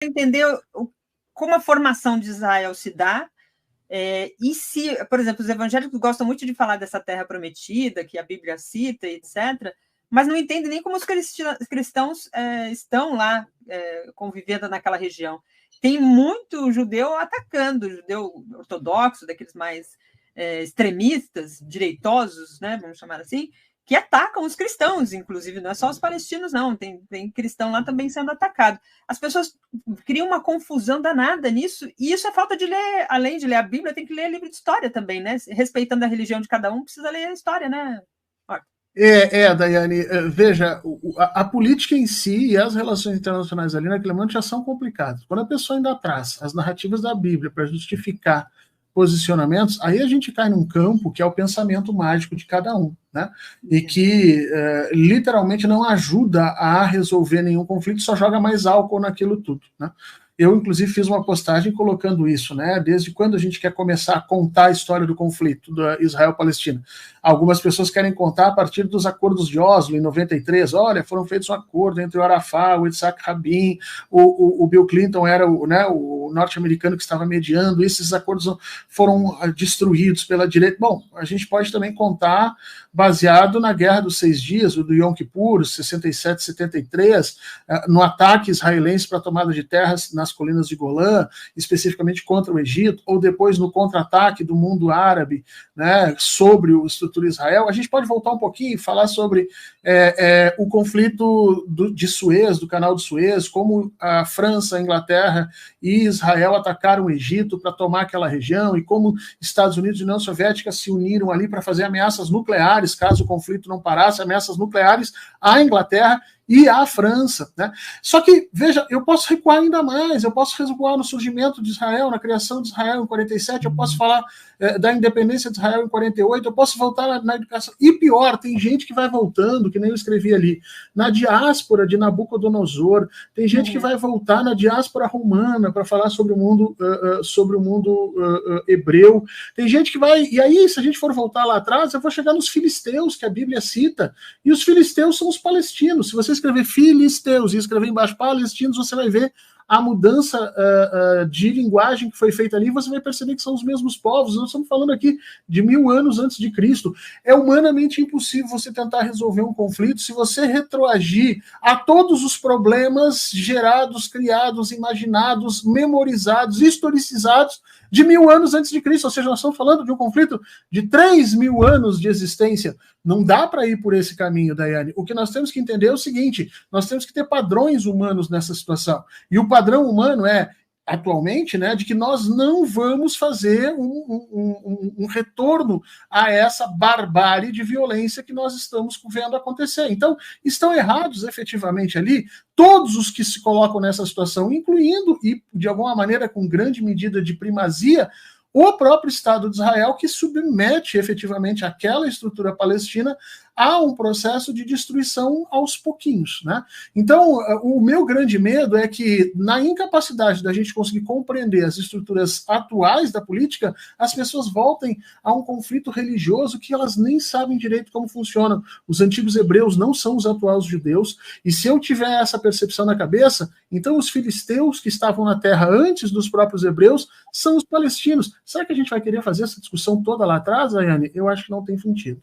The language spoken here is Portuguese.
entender como a formação de Israel se dá, e se, por exemplo, os evangélicos gostam muito de falar dessa terra prometida, que a Bíblia cita, etc., mas não entendem nem como os cristãos estão lá convivendo naquela região. Tem muito judeu atacando, judeu ortodoxo, daqueles mais extremistas, direitosos, né, vamos chamar assim, que atacam os cristãos, inclusive, não é só os palestinos, não, tem cristão lá também sendo atacado. As pessoas criam uma confusão danada nisso, e isso é falta de ler, além de ler a Bíblia, tem que ler livro de história também, né? Respeitando a religião de cada um, precisa ler a história, né? Daiane, veja, a política em si e as relações internacionais ali naquele momento já são complicadas. Quando a pessoa ainda traz as narrativas da Bíblia para justificar posicionamentos, aí a gente cai num campo que é o pensamento mágico de cada um, né? E que literalmente não ajuda a resolver nenhum conflito, só joga mais álcool naquilo tudo, né? Eu, inclusive, fiz uma postagem colocando isso, né? Desde quando a gente quer começar a contar a história do conflito da Israel-Palestina? Algumas pessoas querem contar a partir dos acordos de Oslo, em 93. Olha, foram feitos um acordo entre o Arafat, o Yitzhak Rabin, o Bill Clinton era o norte-americano que estava mediando, esses acordos foram destruídos pela direita. Bom, a gente pode também contar baseado na Guerra dos 6 Dias, do Yom Kippur, 67, 73, no ataque israelense para a tomada de terras nas colinas de Golã, especificamente contra o Egito, ou depois no contra-ataque do mundo árabe, né, sobre a estrutura de Israel. A gente pode voltar um pouquinho e falar sobre o conflito de Suez, do canal de Suez, como a França, a Inglaterra e Israel atacaram o Egito para tomar aquela região, e como Estados Unidos e União Soviética se uniram ali para fazer ameaças nucleares, caso o conflito não parasse, ameaças nucleares à Inglaterra e à França, né? Só que, veja, eu posso recuar ainda mais, eu posso recuar no surgimento de Israel, na criação de Israel em 47, eu posso falar da independência de Israel em 48, eu posso voltar na educação, e pior, tem gente que vai voltando, que nem eu escrevi ali, na diáspora de Nabucodonosor, tem gente que vai voltar na diáspora romana para falar sobre o mundo, hebreu, tem gente que vai, e aí, se a gente for voltar lá atrás, eu vou chegar nos filisteus, que a Bíblia cita, e os filisteus são os palestinos. Se você escrever filisteus e escrever embaixo palestinos, você vai ver a mudança de linguagem que foi feita ali, você vai perceber que são os mesmos povos. Nós estamos falando aqui de 1000 anos antes de Cristo. É humanamente impossível você tentar resolver um conflito se você retroagir a todos os problemas gerados, criados, imaginados, memorizados, historicizados de 1000 anos antes de Cristo. Ou seja, nós estamos falando de um conflito de 3.000 anos de existência. Não dá para ir por esse caminho, Daiane. O que nós temos que entender é o seguinte: nós temos que ter padrões humanos nessa situação. E o padrão humano atualmente, né, de que nós não vamos fazer um retorno a essa barbárie de violência que nós estamos vendo acontecer. Então, estão errados, efetivamente, ali, todos os que se colocam nessa situação, incluindo, e de alguma maneira com grande medida de primazia, o próprio Estado de Israel, que submete efetivamente aquela estrutura palestina a um processo de destruição aos pouquinhos, né? Então, o meu grande medo é que, na incapacidade da gente conseguir compreender as estruturas atuais da política, as pessoas voltem a um conflito religioso que elas nem sabem direito como funciona. Os antigos hebreus não são os atuais judeus, e se eu tiver essa percepção na cabeça, então os filisteus que estavam na terra antes dos próprios hebreus são os palestinos. Será que a gente vai querer fazer essa discussão toda lá atrás, Ayane? Eu acho que não tem sentido.